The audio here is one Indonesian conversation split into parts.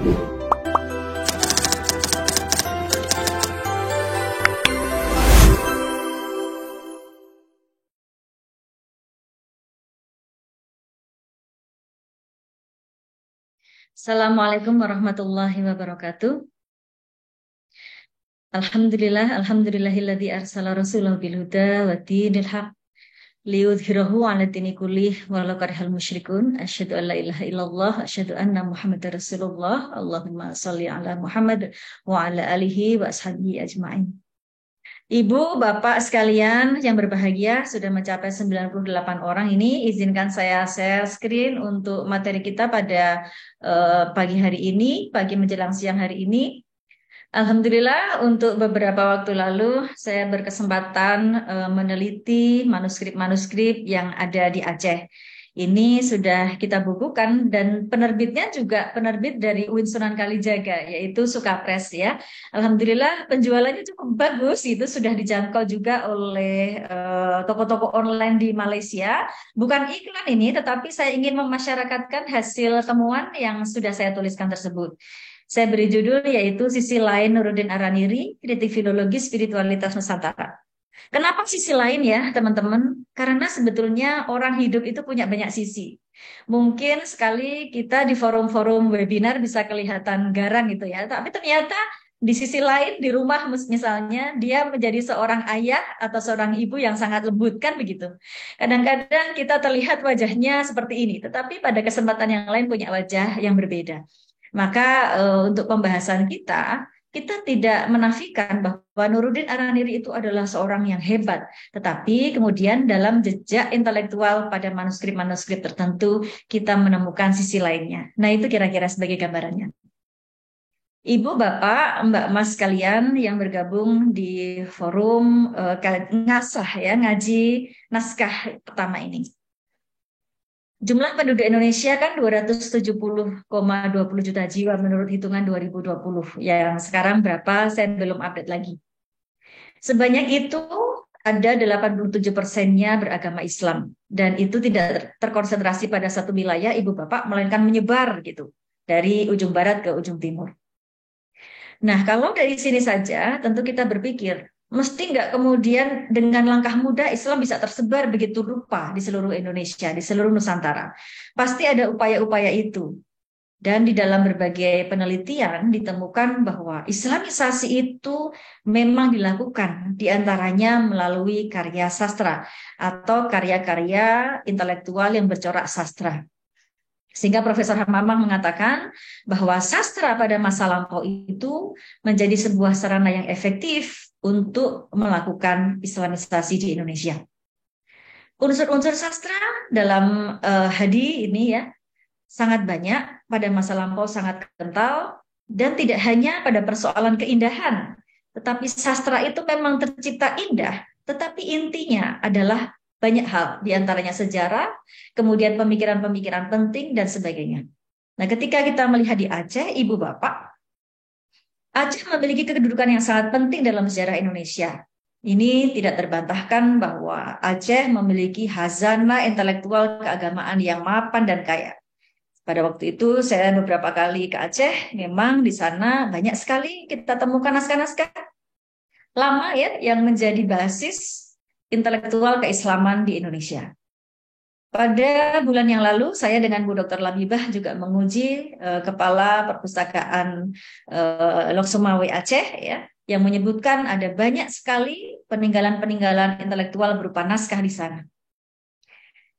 Assalamualaikum warahmatullahi wabarakatuh. Alhamdulillahilladzi arsala rasulahu bil huda wa dinil haq liyudhhirahu 'ala dini kullih walau karihal musyrikun. Asyhadu an la ilaha illallah, asyhadu anna Muhammadar Rasulullah. Allahumma shalli ala Muhammad wa ala alihi wa ashabihi ajmain. Ibu, Bapak sekalian yang berbahagia, sudah mencapai 98 orang ini. Izinkan saya share screen untuk materi kita pada pagi hari ini, pagi menjelang siang hari ini. Alhamdulillah, untuk beberapa waktu lalu saya berkesempatan meneliti manuskrip-manuskrip yang ada di Aceh. Ini sudah kita bukukan dan penerbitnya juga penerbit dari UIN Sunan Kalijaga, yaitu Sukapres ya. Alhamdulillah penjualannya cukup bagus, itu sudah dijangkau juga oleh toko-toko online di Malaysia. Bukan iklan ini, tetapi saya ingin memasyarakatkan hasil temuan yang sudah saya tuliskan tersebut. Saya beri judul yaitu Sisi Lain Nuruddin Araniri, Kritik Filologi Spiritualitas Nusantara. Kenapa sisi lain ya teman-teman? Karena sebetulnya orang hidup itu punya banyak sisi. Mungkin sekali kita di forum-forum webinar bisa kelihatan garang gitu ya, tapi ternyata di sisi lain di rumah misalnya dia menjadi seorang ayah atau seorang ibu yang sangat lembut kan begitu. Kadang-kadang kita terlihat wajahnya seperti ini, tetapi pada kesempatan yang lain punya wajah yang berbeda. Maka untuk pembahasan kita tidak menafikan bahwa Nuruddin Araniri itu adalah seorang yang hebat, tetapi kemudian dalam jejak intelektual pada manuskrip-manuskrip tertentu kita menemukan sisi lainnya. Nah, itu kira-kira sebagai gambarannya. Ibu, Bapak, Mbak, Mas sekalian yang bergabung di forum ngasah ya, ngaji naskah pertama ini. Jumlah penduduk Indonesia kan 270,20 juta jiwa menurut hitungan 2020. Yang sekarang berapa saya belum update lagi. Sebanyak itu ada 87%-nya beragama Islam. Dan itu tidak terkonsentrasi pada satu wilayah Ibu Bapak, melainkan menyebar gitu. Dari ujung barat ke ujung timur. Nah, kalau dari sini saja tentu kita berpikir, mesti nggak kemudian dengan langkah mudah Islam bisa tersebar begitu rupa di seluruh Indonesia, di seluruh Nusantara. Pasti ada upaya-upaya itu. Dan di dalam berbagai penelitian ditemukan bahwa Islamisasi itu memang dilakukan, diantaranya melalui karya sastra atau karya-karya intelektual yang bercorak sastra. Sehingga Profesor Hamamah mengatakan bahwa sastra pada masa lampau itu menjadi sebuah sarana yang efektif untuk melakukan Islamisasi di Indonesia. Unsur-unsur sastra dalam hadi ini ya sangat banyak, pada masa lampau sangat kental, dan tidak hanya pada persoalan keindahan, tetapi sastra itu memang tercipta indah, tetapi intinya adalah banyak hal, diantaranya sejarah, kemudian pemikiran-pemikiran penting, dan sebagainya. Nah, ketika kita melihat di Aceh, Ibu Bapak, Aceh memiliki kedudukan yang sangat penting dalam sejarah Indonesia. Ini tidak terbantahkan bahwa Aceh memiliki khazanah intelektual keagamaan yang mapan dan kaya. Pada waktu itu saya beberapa kali ke Aceh, memang di sana banyak sekali kita temukan naskah-naskah lama ya yang menjadi basis intelektual keislaman di Indonesia. Pada bulan yang lalu saya dengan Bu Dr. Labibah juga menguji Kepala Perpustakaan Lok Aceh ya, yang menyebutkan ada banyak sekali peninggalan-peninggalan intelektual berupa naskah di sana.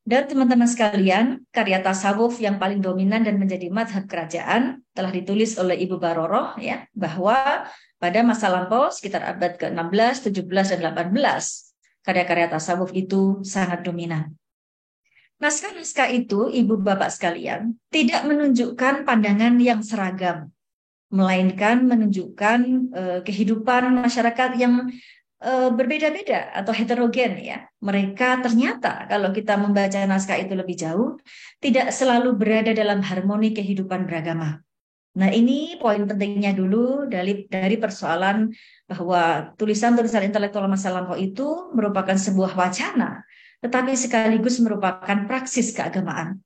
Dan teman-teman sekalian, karya tasawuf yang paling dominan dan menjadi madhab kerajaan telah ditulis oleh Ibu Baroroh ya, bahwa pada masa lampau sekitar abad ke-16, 17, dan 18, karya-karya tasawuf itu sangat dominan. Naskah-naskah itu, Ibu Bapak sekalian, tidak menunjukkan pandangan yang seragam, melainkan menunjukkan kehidupan masyarakat yang berbeda-beda atau heterogen ya. Mereka ternyata kalau kita membaca naskah itu lebih jauh, tidak selalu berada dalam harmoni kehidupan beragama. Nah, ini poin pentingnya dulu dari persoalan bahwa tulisan-tulisan intelektual masa lampau itu merupakan sebuah wacana, tetapi sekaligus merupakan praksis keagamaan.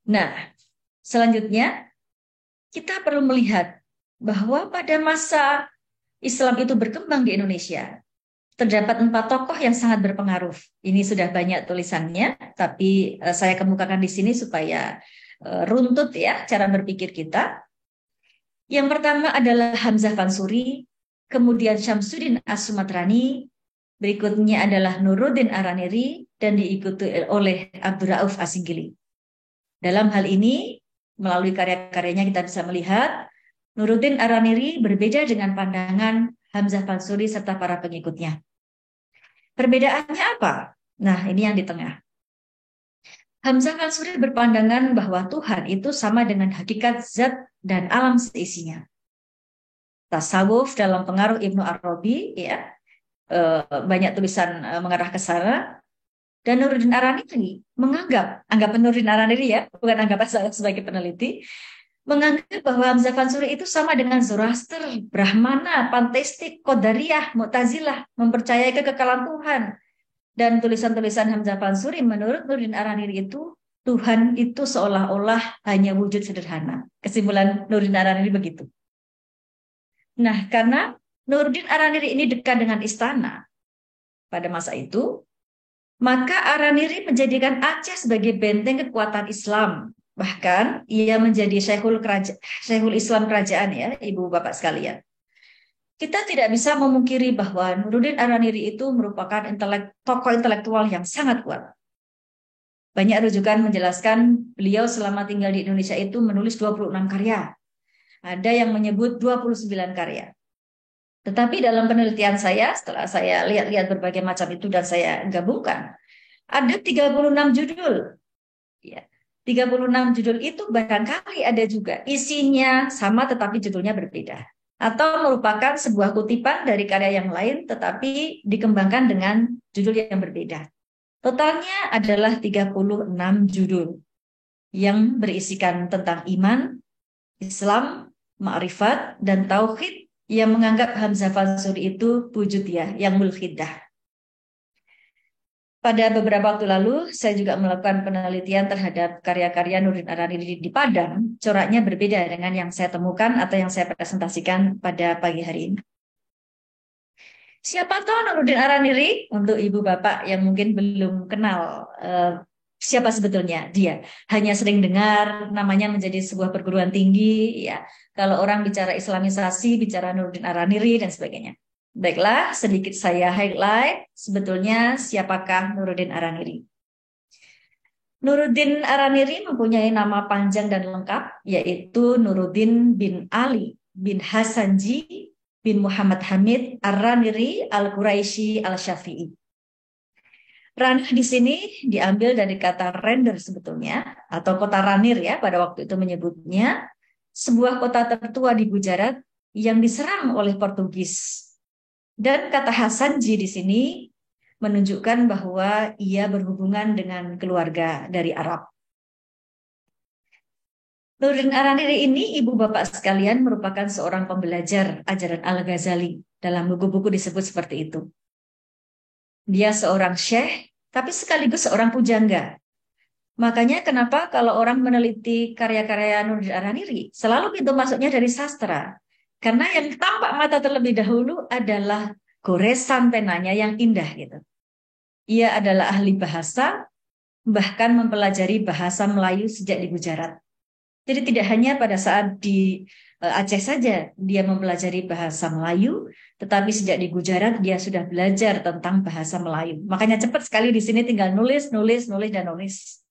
Nah, selanjutnya kita perlu melihat bahwa pada masa Islam itu berkembang di Indonesia, terdapat 4 tokoh yang sangat berpengaruh. Ini sudah banyak tulisannya, tapi saya kemukakan di sini supaya runtut ya cara berpikir kita. Yang pertama adalah Hamzah Fansuri, kemudian Syamsuddin As-Sumatrani, berikutnya adalah Nuruddin Araniri, dan diikuti oleh Abdurrauf Asinggili. Dalam hal ini, melalui karya-karyanya kita bisa melihat Nuruddin Araniri berbeda dengan pandangan Hamzah Fansuri serta para pengikutnya. Perbedaannya apa? Nah, ini yang di tengah. Hamzah Fansuri berpandangan bahwa Tuhan itu sama dengan hakikat zat dan alam seisinya. Tasawuf dalam pengaruh Ibnu Arabi, ya, banyak tulisan mengarah ke sana. Dan Nuruddin Araniri anggap Nuruddin Araniri ya, bukan anggap saya sebagai peneliti, menganggap bahwa Hamzah Fansuri itu sama dengan Zoroaster, Brahmana, Panteistik, Qadariyah, Mu'tazilah, mempercayai kekekalan Tuhan. Dan tulisan-tulisan Hamzah Fansuri menurut Nuruddin Araniri itu, Tuhan itu seolah-olah hanya wujud sederhana. Kesimpulan Nuruddin Araniri begitu. Nah, karena Nuruddin Araniri ini dekat dengan istana pada masa itu, maka Araniri menjadikan Aceh sebagai benteng kekuatan Islam. Bahkan ia menjadi Syekhul Islam kerajaan ya, Ibu Bapak sekalian. Kita tidak bisa memungkiri bahwa Nuruddin Araniri itu merupakan tokoh intelektual yang sangat kuat. Banyak rujukan menjelaskan beliau selama tinggal di Indonesia itu menulis 26 karya. Ada yang menyebut 29 karya. Tetapi dalam penelitian saya, setelah saya lihat-lihat berbagai macam itu dan saya gabungkan, ada 36 judul. Ya, 36 judul itu barangkali ada juga isinya sama tetapi judulnya berbeda. Atau merupakan sebuah kutipan dari karya yang lain tetapi dikembangkan dengan judul yang berbeda. Totalnya adalah 36 judul yang berisikan tentang iman, Islam, ma'rifat, dan tauhid yang menganggap Hamzah Fansuri itu wujudiyah, yang mulhidah. Pada beberapa waktu lalu, saya juga melakukan penelitian terhadap karya-karya Nuruddin Araniri di Padang. Coraknya berbeda dengan yang saya temukan atau yang saya presentasikan pada pagi hari ini. Siapa tahu Nuruddin Araniri? Untuk ibu bapak yang mungkin belum kenal siapa sebetulnya dia. Hanya sering dengar namanya menjadi sebuah perguruan tinggi. Ya, kalau orang bicara Islamisasi, bicara Nuruddin Araniri dan sebagainya. Baiklah, sedikit saya highlight sebetulnya siapakah Nuruddin Araniri. Nuruddin Araniri mempunyai nama panjang dan lengkap, yaitu Nuruddin bin Ali bin Hasanji bin Muhammad Hamid Araniri Al-Quraisy Al-Syafi'i. Ranah di sini diambil dari kata render sebetulnya, atau kota Ranir ya, pada waktu itu menyebutnya, sebuah kota tertua di Gujarat yang diserang oleh Portugis. Dan kata Hasanji di sini menunjukkan bahwa ia berhubungan dengan keluarga dari Arab. Nuruddin Araniri ini, ibu bapak sekalian, merupakan seorang pembelajar ajaran Al-Ghazali. Dalam buku-buku disebut seperti itu. Dia seorang syekh, tapi sekaligus seorang pujangga. Makanya kenapa kalau orang meneliti karya-karya Nuruddin Araniri, selalu pintu masuknya dari sastra. Karena yang tampak mata terlebih dahulu adalah goresan penanya yang indah gitu. Ia adalah ahli bahasa, bahkan mempelajari bahasa Melayu sejak di Gujarat. Jadi tidak hanya pada saat di Aceh saja dia mempelajari bahasa Melayu, tetapi sejak di Gujarat dia sudah belajar tentang bahasa Melayu. Makanya cepat sekali di sini tinggal nulis, dan nulis.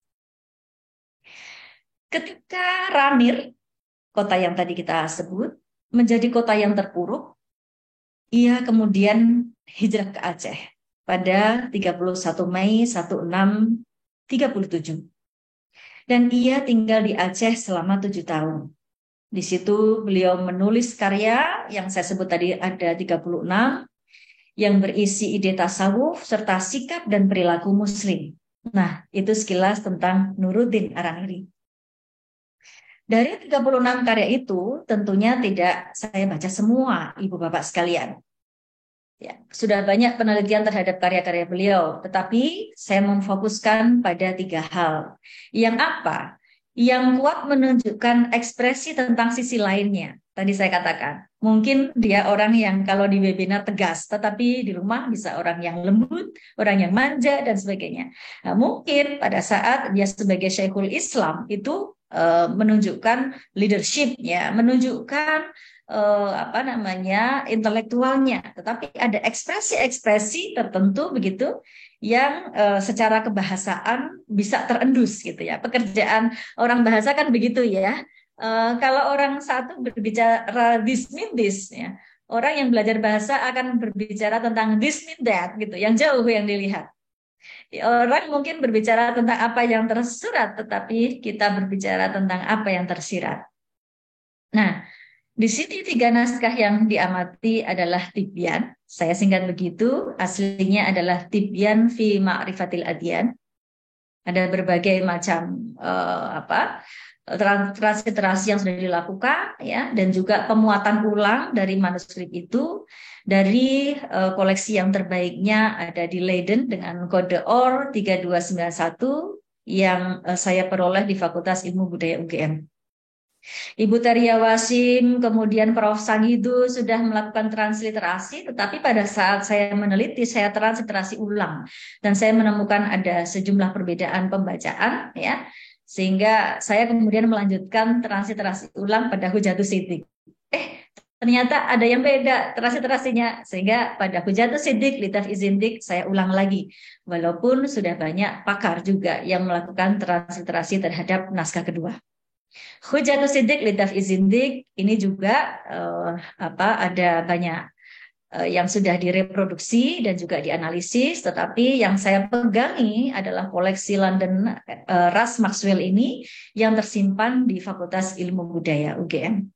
Ketika Ranir, kota yang tadi kita sebut, menjadi kota yang terpuruk, ia kemudian hijrah ke Aceh pada 31 Mei 1637. Dan ia tinggal di Aceh selama 7 tahun. Di situ beliau menulis karya yang saya sebut tadi ada 36, yang berisi ide tasawuf serta sikap dan perilaku muslim. Nah, itu sekilas tentang Nuruddin Araniri. Dari 36 karya itu, tentunya tidak saya baca semua, Ibu Bapak sekalian. Ya, sudah banyak penelitian terhadap karya-karya beliau, tetapi saya memfokuskan pada 3 hal. Yang apa? yang kuat menunjukkan ekspresi tentang sisi lainnya. Tadi saya katakan, mungkin dia orang yang kalau di webinar tegas, tetapi di rumah bisa orang yang lembut, orang yang manja, dan sebagainya. Nah, mungkin pada saat dia sebagai Syekhul Islam itu menunjukkan leadership, ya, menunjukkan apa namanya intelektualnya, tetapi ada ekspresi-ekspresi tertentu begitu yang secara kebahasaan bisa terendus gitu ya. Pekerjaan orang bahasa kan begitu ya. Kalau orang satu berbicara this mean this ya. Orang yang belajar bahasa akan berbicara tentang this mean that gitu, yang jauh yang dilihat. Orang mungkin berbicara tentang apa yang tersurat, tetapi kita berbicara tentang apa yang tersirat. Nah, di sini tiga naskah yang diamati adalah Tibyan. Saya singkat begitu, aslinya adalah Tibyan fi Ma'rifatil Adyan. Ada berbagai macam transliterasi yang sudah dilakukan ya, dan juga pemuatan ulang dari manuskrip itu dari koleksi yang terbaiknya ada di Leiden dengan kode OR 3291 yang saya peroleh di Fakultas Ilmu Budaya UGM. Ibu Teria Wasim, kemudian Prof. Sangidu sudah melakukan transliterasi, tetapi pada saat saya meneliti, saya transliterasi ulang. Dan saya menemukan ada sejumlah perbedaan pembacaan, ya, sehingga saya kemudian melanjutkan transliterasi ulang pada Hujatus Siddiq. Ternyata ada yang beda transliterasinya, sehingga pada Hujatus Siddiq, Litaf Izindik, saya ulang lagi. Walaupun sudah banyak pakar juga yang melakukan transliterasi terhadap naskah kedua. Hujatus Siddiq Litaf Izindik ini juga ada banyak yang sudah direproduksi dan juga dianalisis, tetapi yang saya pegangi adalah koleksi London Russ Maxwell ini yang tersimpan di Fakultas Ilmu Budaya UGM.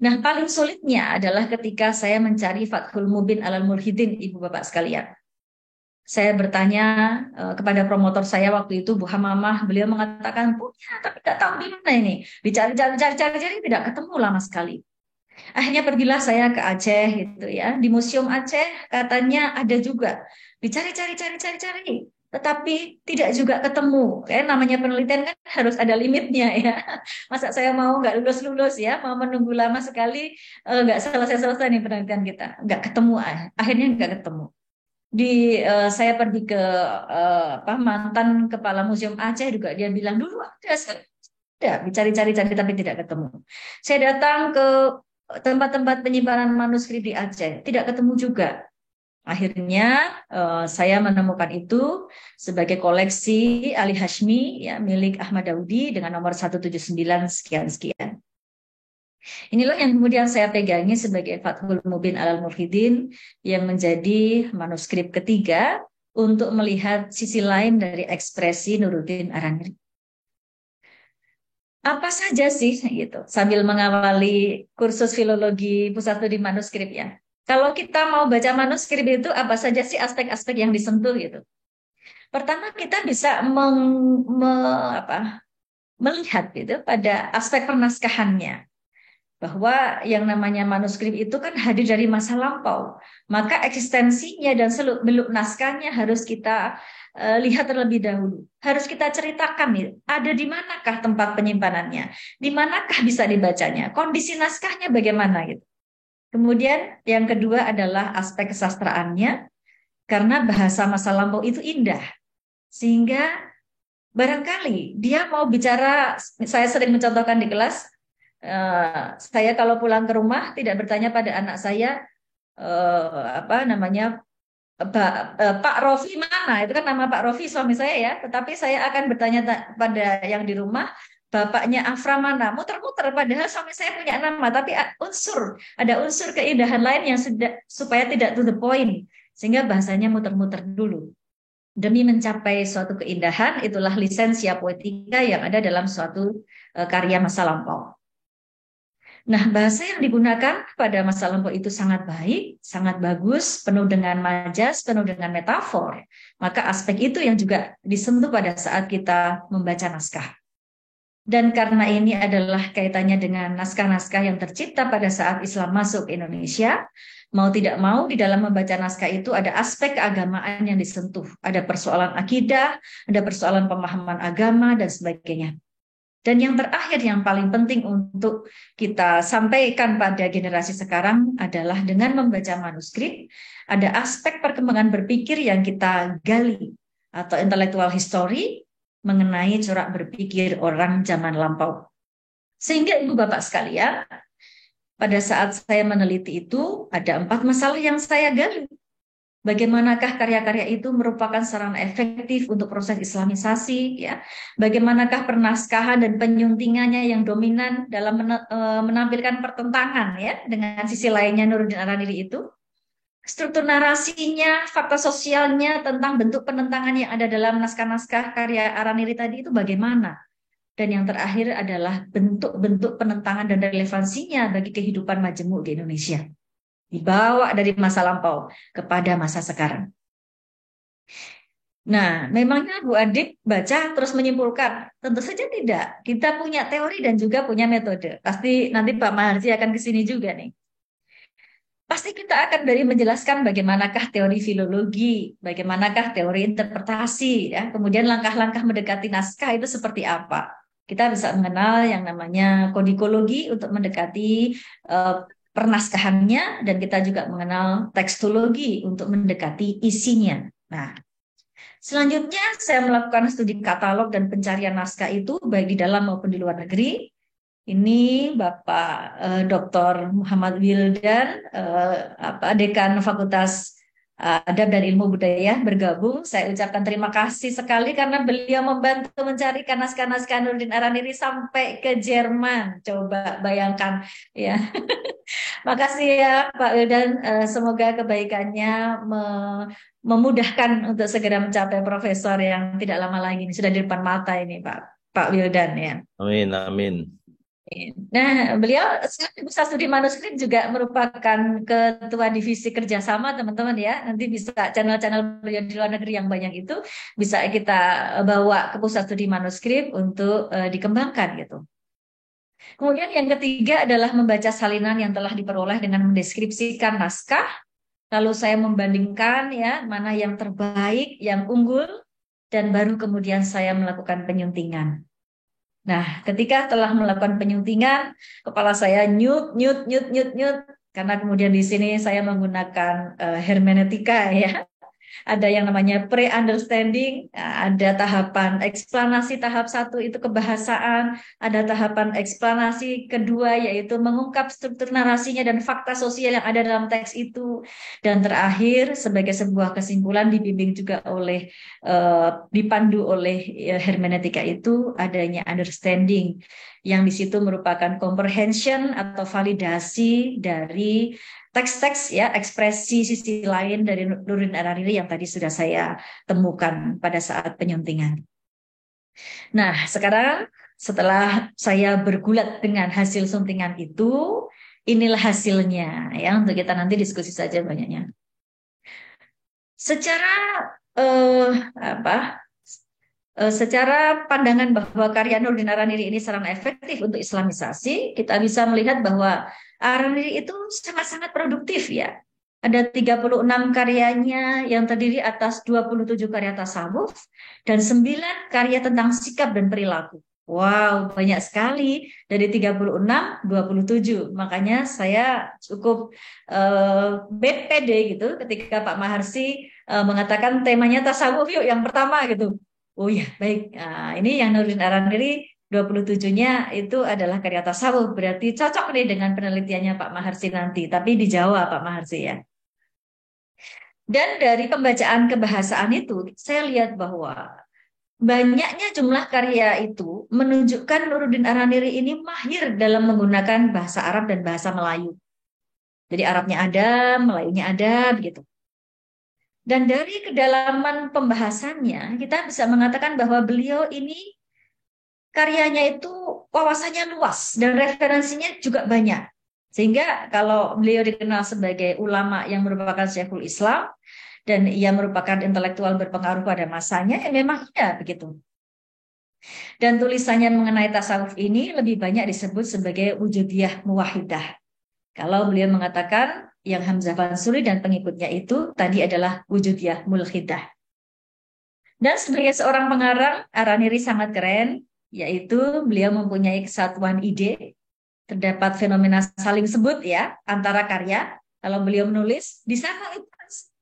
Nah, paling sulitnya adalah ketika saya mencari Fathul Mubin Alal Mulhidin, Ibu Bapak sekalian. Saya bertanya kepada promotor saya waktu itu, Bu Hamamah, beliau mengatakan punya, tapi tidak tahu di mana ini. Dicari-cari tidak ketemu lama sekali. Akhirnya pergilah saya ke Aceh gitu ya. Di Museum Aceh katanya ada juga. Dicari-cari, tetapi tidak juga ketemu. Kayak namanya penelitian kan harus ada limitnya ya. Masa saya mau nggak lulus-lulus ya, mau menunggu lama sekali, nggak selesai-selesai nih penelitian kita. Nggak ketemu, akhirnya nggak ketemu. Saya pergi ke mantan kepala Museum Aceh juga, dia bilang dulu ada dicari-cari tapi tidak ketemu. Saya datang ke tempat-tempat penyimpanan manuskrip di Aceh, tidak ketemu juga. Akhirnya saya menemukan itu sebagai koleksi Ali Hashmi ya, milik Ahmad Daudi dengan nomor 179 sekian-sekian. Inilah yang kemudian saya pegangi sebagai Fathul Mubin Alal Murhidin yang menjadi manuskrip ketiga untuk melihat sisi lain dari ekspresi Nuruddin Araniri. Apa saja sih gitu sambil mengawali kursus filologi pusat studi manuskrip ya. Kalau kita mau baca manuskrip itu apa saja sih aspek-aspek yang disentuh gitu. Pertama kita bisa melihat gitu pada aspek pernaskahannya, bahwa yang namanya manuskrip itu kan hadir dari masa lampau. Maka eksistensinya dan seluk-beluk naskahnya harus kita lihat terlebih dahulu. Harus kita ceritakan nih, ada di manakah tempat penyimpanannya? Di manakah bisa dibacanya? Kondisi naskahnya bagaimana gitu. Kemudian yang kedua adalah aspek kesastraannya, karena bahasa masa lampau itu indah. Sehingga barangkali dia mau bicara, saya sering mencontohkan di kelas, saya kalau pulang ke rumah tidak bertanya pada anak saya Pak Rofi mana, itu kan nama Pak Rofi suami saya ya, tetapi saya akan bertanya pada yang di rumah, bapaknya Afra mana, muter-muter padahal suami saya punya nama, tapi ada unsur keindahan lain yang supaya tidak to the point, sehingga bahasanya muter-muter dulu. Demi mencapai suatu keindahan, itulah lisensia poetika yang ada dalam suatu karya masa lampau. Nah, bahasa yang digunakan pada masa lampau itu sangat baik, sangat bagus, penuh dengan majas, penuh dengan metafor. Maka aspek itu yang juga disentuh pada saat kita membaca naskah. Dan karena ini adalah kaitannya dengan naskah-naskah yang tercipta pada saat Islam masuk ke Indonesia, mau tidak mau di dalam membaca naskah itu ada aspek keagamaan yang disentuh. Ada persoalan akidah, ada persoalan pemahaman agama, dan sebagainya. Dan yang terakhir yang paling penting untuk kita sampaikan pada generasi sekarang adalah dengan membaca manuskrip, ada aspek perkembangan berpikir yang kita gali atau intellectual history mengenai corak berpikir orang zaman lampau. Sehingga Ibu Bapak sekalian, pada saat saya meneliti itu ada 4 masalah yang saya gali. Bagaimanakah karya-karya itu merupakan sarana efektif untuk proses Islamisasi, ya? Bagaimanakah pernaskahan dan penyuntingannya yang dominan dalam menampilkan pertentangan, ya, dengan sisi lainnya Nuruddin Araniri itu? Struktur narasinya, fakta sosialnya tentang bentuk penentangan yang ada dalam naskah-naskah karya Araniri tadi itu bagaimana? Dan yang terakhir adalah bentuk-bentuk penentangan dan relevansinya bagi kehidupan majemuk di Indonesia. Dibawa dari masa lampau kepada masa sekarang. Nah, memangnya Bu Adik baca terus menyimpulkan? Tentu saja tidak. Kita punya teori dan juga punya metode. Pasti nanti Pak Maharji akan ke sini juga nih. Pasti kita akan dari menjelaskan bagaimanakah teori filologi, bagaimanakah teori interpretasi, ya. Kemudian langkah-langkah mendekati naskah itu seperti apa. Kita bisa mengenal yang namanya kodikologi untuk mendekati pernaskahannya, dan kita juga mengenal tekstologi untuk mendekati isinya. Nah, selanjutnya saya melakukan studi katalog dan pencarian naskah itu baik di dalam maupun di luar negeri. Ini Bapak Dr. Muhammad Wildan, Dekan Fakultas Adab dan Ilmu Budaya bergabung. Saya ucapkan terima kasih sekali karena beliau membantu mencarikan naskah-naskah Nuruddin Araniri sampai ke Jerman. Coba bayangkan, ya. Makasih ya Pak Wildan. Semoga kebaikannya memudahkan untuk segera mencapai profesor yang tidak lama lagi. Ini sudah di depan mata ini Pak Wildan, ya. Amin, amin. Nah, beliau sekarang Pusat Studi Manuskrip juga merupakan ketua divisi kerjasama, teman-teman, ya. Nanti bisa channel-channel beliau di luar negeri yang banyak itu bisa kita bawa ke Pusat Studi Manuskrip untuk dikembangkan gitu. Kemudian yang ketiga adalah membaca salinan yang telah diperoleh dengan mendeskripsikan naskah. Lalu saya membandingkan, ya, mana yang terbaik, yang unggul, dan baru kemudian saya melakukan penyuntingan. Nah, ketika telah melakukan penyuntingan, kepala saya nyut, nyut, nyut, nyut, nyut, karena kemudian di sini saya menggunakan hermeneutika, ya. Ada yang namanya pre-understanding, ada tahapan eksplanasi tahap 1 itu kebahasaan, ada tahapan eksplanasi kedua yaitu mengungkap struktur narasinya dan fakta sosial yang ada dalam teks itu, dan terakhir sebagai sebuah kesimpulan dibimbing juga oleh dipandu oleh hermeneutika itu adanya understanding yang di situ merupakan comprehension atau validasi dari teks-teks, ya, ekspresi sisi lain dari Nuruddin Araniri yang tadi sudah saya temukan pada saat penyuntingan. Nah, sekarang setelah saya bergulat dengan hasil suntingan itu, inilah hasilnya, ya, untuk kita nanti diskusi saja banyaknya. Secara secara pandangan bahwa karya Nuruddin Araniri ini sarana efektif untuk Islamisasi, kita bisa melihat bahwa Araniri itu sangat-sangat produktif, ya. Ada 36 karyanya yang terdiri atas 27 karya tasawuf dan 9 karya tentang sikap dan perilaku. Wow, banyak sekali. Dari 36, 27. Makanya saya cukup pede gitu ketika Pak Maharsi mengatakan temanya tasawuf yuk yang pertama gitu. Oh ya, baik. Nah, ini yang Nuruddin Araniri 27-nya itu adalah karya tasawuf. Berarti cocok nih dengan penelitiannya Pak Maharsi nanti. Tapi dijawab Pak Maharsi, ya. Dan dari pembacaan kebahasaan itu, saya lihat bahwa banyaknya jumlah karya itu menunjukkan Nuruddin Araniri ini mahir dalam menggunakan bahasa Arab dan bahasa Melayu. Jadi Arabnya ada, Melayunya ada, begitu. Dan dari kedalaman pembahasannya, kita bisa mengatakan bahwa beliau ini karyanya itu wawasannya luas dan referensinya juga banyak. Sehingga kalau beliau dikenal sebagai ulama yang merupakan Syekhul Islam dan ia merupakan intelektual berpengaruh pada masanya, ya memang iya begitu. Dan tulisannya mengenai tasawuf ini lebih banyak disebut sebagai wujudiyah muwahidah. Kalau beliau mengatakan yang Hamzah Mansuri dan pengikutnya itu tadi adalah wujudiyah mulhidah. Dan sebagai seorang pengarang, Araniri sangat keren, yaitu beliau mempunyai kesatuan ide, terdapat fenomena saling sebut ya antara karya. Kalau beliau menulis di sana itu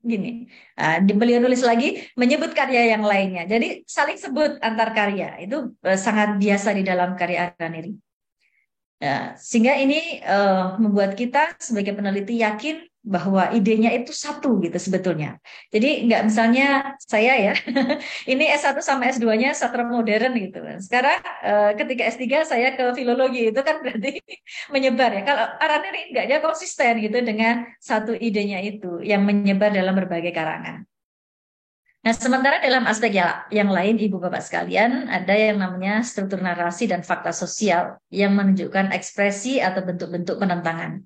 gini, beliau nulis lagi menyebut karya yang lainnya. Jadi saling sebut antar karya itu sangat biasa di dalam karya Araniri. Ya, sehingga ini membuat kita sebagai peneliti yakin bahwa idenya itu satu gitu sebetulnya. Jadi nggak misalnya saya ya, ini S1 sama S2-nya sastra modern gitu. Sekarang ketika S3 saya ke filologi itu kan berarti menyebar ya. Kalau Araneri nggak, dia konsisten gitu dengan satu idenya itu yang menyebar dalam berbagai karangan. Nah, sementara dalam aspek yang lain, Ibu Bapak sekalian, ada yang namanya struktur narasi dan fakta sosial yang menunjukkan ekspresi atau bentuk-bentuk penentangan.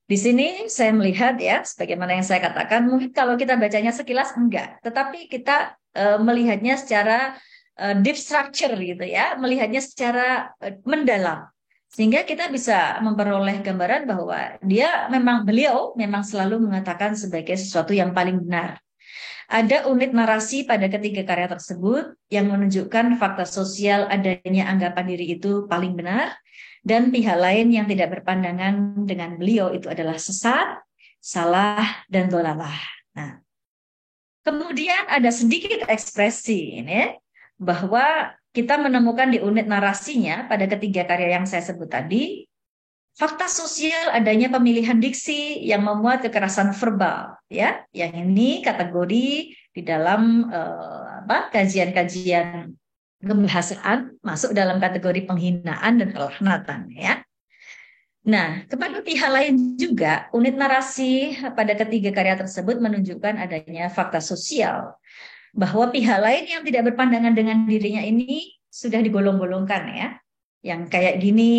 Di sini saya melihat ya, sebagaimana yang saya katakan, mungkin kalau kita bacanya sekilas enggak, tetapi kita melihatnya secara deep structure gitu ya, melihatnya secara mendalam. Sehingga kita bisa memperoleh gambaran bahwa beliau memang selalu mengatakan sebagai sesuatu yang paling benar. Ada unit narasi pada ketiga karya tersebut yang menunjukkan fakta sosial adanya anggapan diri itu paling benar, dan pihak lain yang tidak berpandangan dengan beliau itu adalah sesat, salah, dan dolalah. Nah, kemudian ada sedikit ekspresi ini bahwa kita menemukan di unit narasinya pada ketiga karya yang saya sebut tadi, fakta sosial adanya pemilihan diksi yang memuat kekerasan verbal, ya. Yang ini kategori di dalam kajian-kajian kebahasaan masuk dalam kategori penghinaan dan pelaknatan, ya. Nah, kepada pihak lain juga, unit narasi pada ketiga karya tersebut menunjukkan adanya fakta sosial bahwa pihak lain yang tidak berpandangan dengan dirinya ini sudah digolong-golongkan ya. Yang kayak gini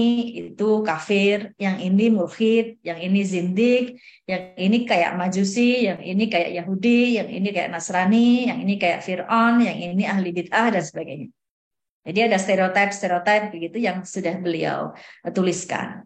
itu kafir, yang ini mulhid, yang ini zindik, yang ini kayak majusi, yang ini kayak Yahudi, yang ini kayak Nasrani, yang ini kayak Fir'aun, yang ini ahli bid'ah dan sebagainya. Jadi ada stereotip-stereotip begitu yang sudah beliau tuliskan.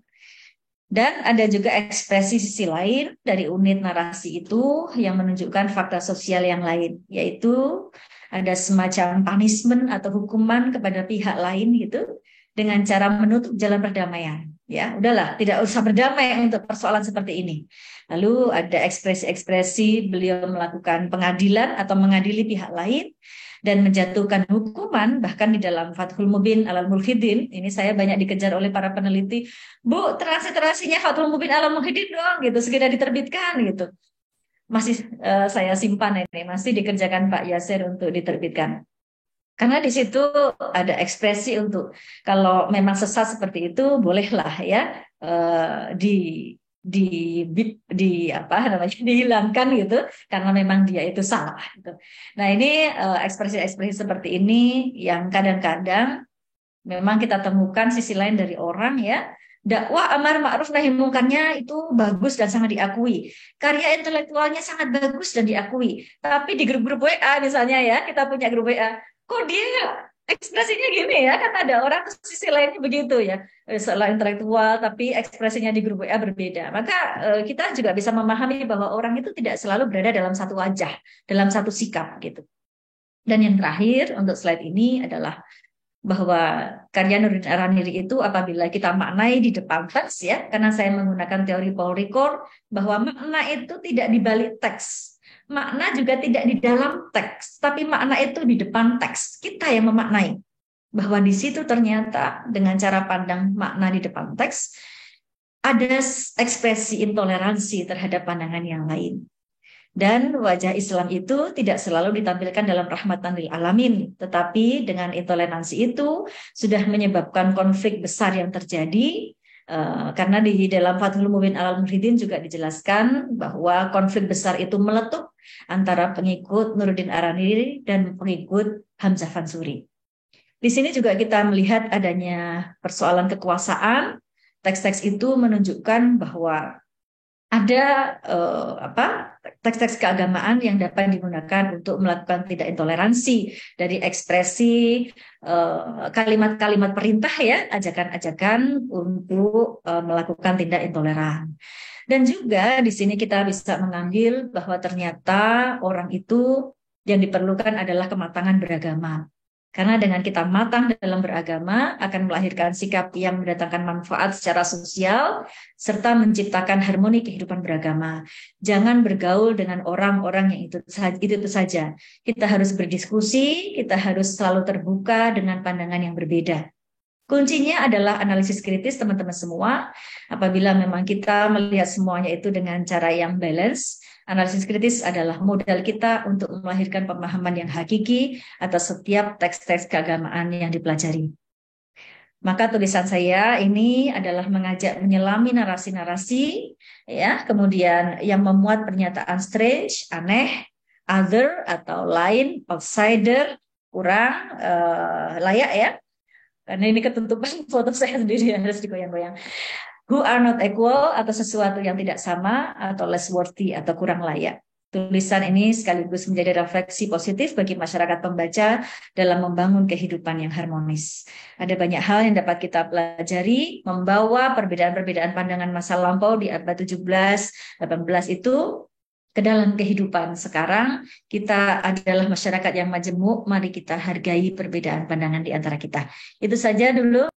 Dan ada juga ekspresi sisi lain dari unit narasi itu yang menunjukkan fakta sosial yang lain, yaitu ada semacam punishment atau hukuman kepada pihak lain gitu dengan cara menutup jalan perdamaian. Ya, udahlah, tidak usah berdamai untuk persoalan seperti ini. Lalu ada ekspresi-ekspresi beliau melakukan pengadilan atau mengadili pihak lain dan menjatuhkan hukuman, bahkan di dalam Fathul Mubin alal Mulhidin. Ini saya banyak dikejar oleh para peneliti, Bu, transliterasinya Fathul Mubin alal Mulhidin dong, gitu, segera diterbitkan, gitu. Masih saya simpan ini, masih dikerjakan Pak Yasir untuk diterbitkan. Karena di situ ada ekspresi untuk kalau memang sesat seperti itu, bolehlah ya di di di apa namanya dihilangkan gitu karena memang dia itu salah gitu. Nah, ini ekspresi-ekspresi seperti ini yang kadang-kadang memang kita temukan sisi lain dari orang ya. Dakwah amar ma'ruf nahi mungkarnya itu bagus dan sangat diakui. Karya intelektualnya sangat bagus dan diakui. Tapi di grup-grup WA misalnya ya, kita punya grup WA, kok dia ekspresinya gini ya? Kan ada orang sisi lainnya begitu ya. Selain intelektual tapi ekspresinya di grup WA berbeda. Maka kita juga bisa memahami bahwa orang itu tidak selalu berada dalam satu wajah, dalam satu sikap gitu. Dan yang terakhir untuk slide ini adalah bahwa karya Nuruddin Araniri itu apabila kita maknai di depan teks ya, karena saya menggunakan teori Paul Ricoeur bahwa makna itu tidak di balik teks, makna juga tidak di dalam teks, tapi makna itu di depan teks. Kita yang memaknai bahwa di situ ternyata dengan cara pandang makna di depan teks ada ekspresi intoleransi terhadap pandangan yang lain. Dan wajah Islam itu tidak selalu ditampilkan dalam rahmatan lil alamin, tetapi dengan intoleransi itu sudah menyebabkan konflik besar yang terjadi, karena di dalam Fathul Mubin alal Muhyiddin juga dijelaskan bahwa konflik besar itu meletup antara pengikut Nuruddin Araniri dan pengikut Hamzah Mansuri. Di sini juga kita melihat adanya persoalan kekuasaan. Teks-teks itu menunjukkan bahwa ada teks-teks keagamaan yang dapat digunakan untuk melakukan tidak intoleransi dari ekspresi kalimat-kalimat perintah ya, ajakan-ajakan untuk melakukan tindak intoleran. Dan juga di sini kita bisa mengambil bahwa ternyata orang itu yang diperlukan adalah kematangan beragama. Karena dengan kita matang dalam beragama akan melahirkan sikap yang mendatangkan manfaat secara sosial serta menciptakan harmoni kehidupan beragama. Jangan bergaul dengan orang-orang yang itu saja. Kita harus berdiskusi, kita harus selalu terbuka dengan pandangan yang berbeda. Kuncinya adalah analisis kritis teman-teman semua. Apabila memang kita melihat semuanya itu dengan cara yang balance, analisis kritis adalah modal kita untuk melahirkan pemahaman yang hakiki atas setiap teks-teks keagamaan yang dipelajari. Maka tulisan saya ini adalah mengajak menyelami narasi-narasi, ya, kemudian yang memuat pernyataan strange, aneh, other atau lain, outsider, kurang layak ya. Karena ini ketentuan foto saya sendiri harus digoyang-goyang. Who are not equal atau sesuatu yang tidak sama atau less worthy atau kurang layak. Tulisan ini sekaligus menjadi refleksi positif bagi masyarakat pembaca dalam membangun kehidupan yang harmonis. Ada banyak hal yang dapat kita pelajari, membawa perbedaan-perbedaan pandangan masa lampau di abad 17, 18 itu ke dalam kehidupan sekarang. Kita adalah masyarakat yang majemuk, mari kita hargai perbedaan pandangan di antara kita. Itu saja dulu.